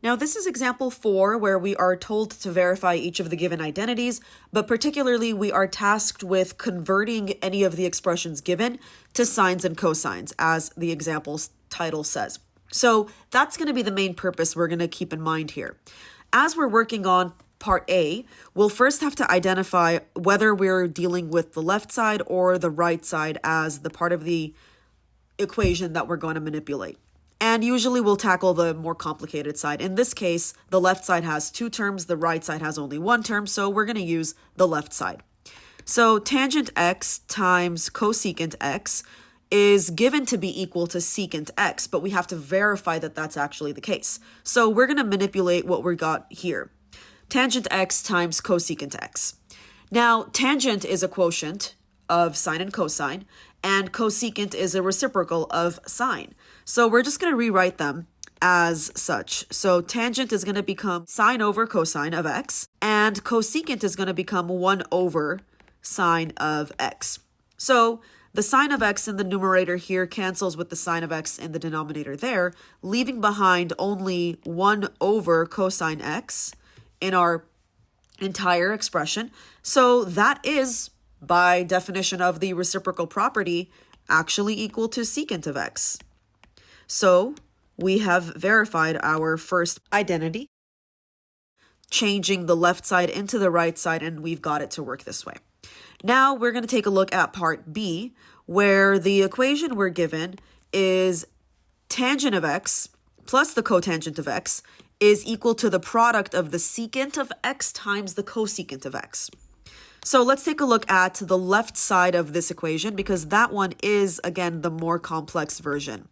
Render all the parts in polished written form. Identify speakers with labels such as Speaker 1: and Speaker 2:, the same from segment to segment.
Speaker 1: Now this is example 4 where we are told to verify each of the given identities, but particularly we are tasked with converting any of the expressions given to sines and cosines, as the example's title says. So that's going to be the main purpose we're going to keep in mind here. As we're working on part A, we'll first have to identify whether we're dealing with the left side or the right side as the part of the equation that we're going to manipulate. And usually we'll tackle the more complicated side. In this case, the left side has 2 terms, the right side has only 1 term, so we're going to use the left side. So tangent x times cosecant x is given to be equal to secant x, but we have to verify that that's actually the case. So we're going to manipulate what we got here. Tangent x times cosecant x. Now, tangent is a quotient of sine and cosine, and cosecant is a reciprocal of sine. So we're just going to rewrite them as such. So tangent is going to become sine over cosine of x, and cosecant is going to become 1 over sine of x. So the sine of x in the numerator here cancels with the sine of x in the denominator there, leaving behind only 1 over cosine x in our entire expression. So that is, by definition of the reciprocal property, actually equal to secant of x. So we have verified our first identity, changing the left side into the right side, and we've got it to work this way. Now we're going to take a look at part B, where the equation we're given is tangent of x plus the cotangent of x is equal to the product of the secant of x times the cosecant of x. So let's take a look at the left side of this equation, because that one is, again, the more complex version.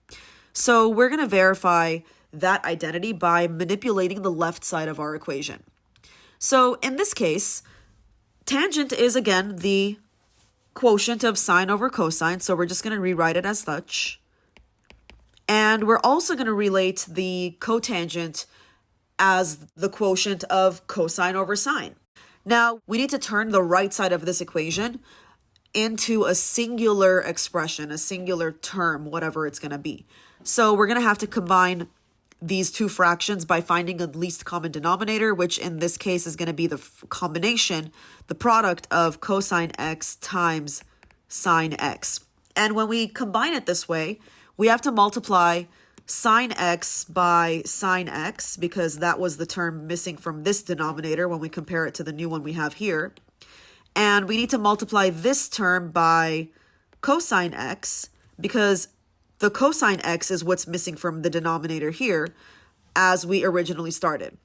Speaker 1: So we're going to verify that identity by manipulating the left side of our equation. So in this case, tangent is, again, the quotient of sine over cosine, so we're just going to rewrite it as such. And we're also going to relate the cotangent as the quotient of cosine over sine. Now, we need to turn the right side of this equation into a singular expression, a singular term, whatever it's going to be. So we're going to have to combine these two fractions by finding a least common denominator, which in this case is going to be the combination, the product of cosine x times sine x. And when we combine it this way, we have to multiply sine x by sine x, because that was the term missing from this denominator when we compare it to the new one we have here. And we need to multiply this term by cosine x, because the cosine x is what's missing from the denominator here as we originally started.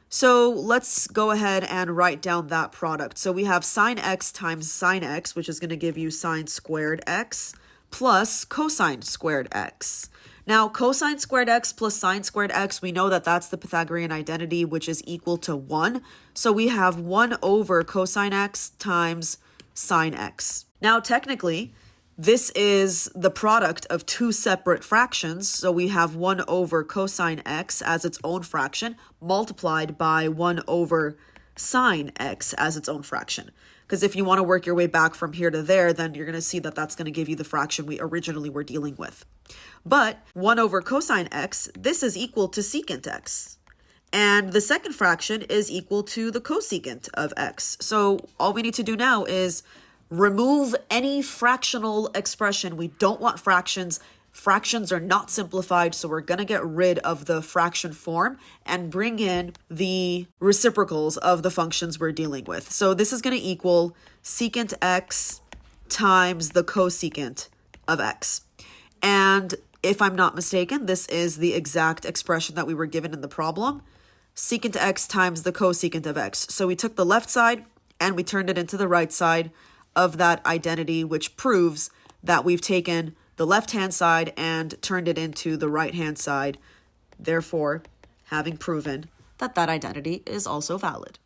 Speaker 1: So let's go ahead and write down that product. So we have sine x times sine x, which is going to give you sine squared x, plus cosine squared x. Now, cosine squared x plus sine squared x, we know that that's the Pythagorean identity, which is equal to 1. So we have 1 over cosine x times sine x. Now, technically, this is the product of 2 separate fractions. So we have 1 over cosine x as its own fraction multiplied by 1 over sine x as its own fraction. Because if you want to work your way back from here to there, then you're going to see that that's going to give you the fraction we originally were dealing with. But 1 over cosine x, this is equal to secant x. And the second fraction is equal to the cosecant of x. So all we need to do now is remove any fractional expression. We don't want fractions. Fractions are not simplified, so we're going to get rid of the fraction form and bring in the reciprocals of the functions we're dealing with. So this is going to equal secant x times the cosecant of x. And if I'm not mistaken, this is the exact expression that we were given in the problem. Secant x times the cosecant of x. So we took the left side and we turned it into the right side of that identity, which proves that we've taken the left-hand side and turned it into the right-hand side, therefore having proven that that identity is also valid.